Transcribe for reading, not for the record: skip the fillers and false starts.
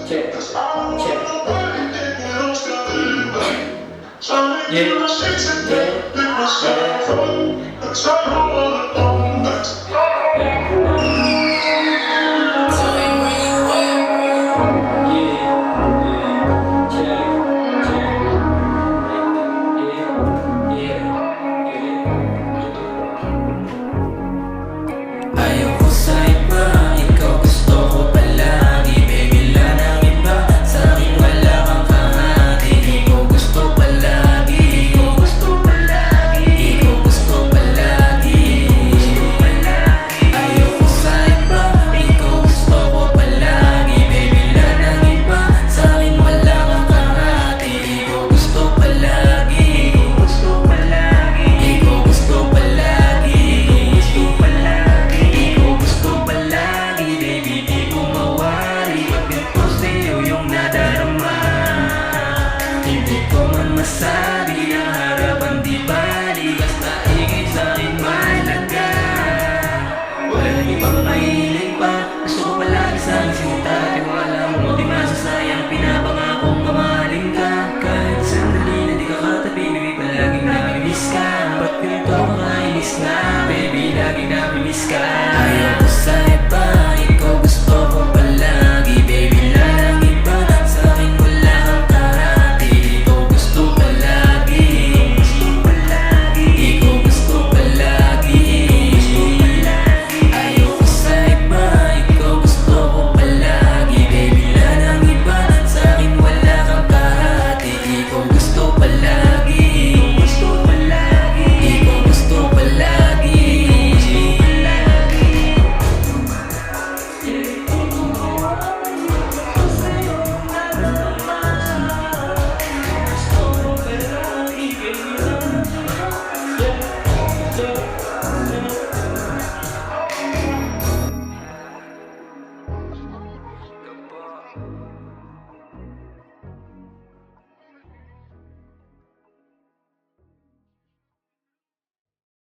check, check. Ayaw ko sa iba, ikaw gusto ko palagi. Baby, wala nang iba, sa'kin wala kang kahati. Ikaw gusto palagi, ikaw gusto palagi, ikaw gusto palagi. Ayaw ko sa iba, ikaw gusto ko palagi. Baby, wala nang iba, sa'kin wala kang kahati. Ikaw gusto palagi, ikaw gusto palagi, ikaw gusto palagi, ikaw gusto palagi. Ikaw gusto palagi, baby, di ko mawari. Pag ito sa'yo yung nadarama, hindi ko man masabi ang harapan di bali. Basta ikay sa'kin mahalaga. Wala nang ibang mahilig pa, gusto ko palagi sa'kin sinta. Tiwala mo di masasayang, pinapangakong mamahalin ka. Kahit sandali na di ka katabi, baby, palaging namimiss ka. Ba't ganito ka kainis nga, baby, laging namimiss ka.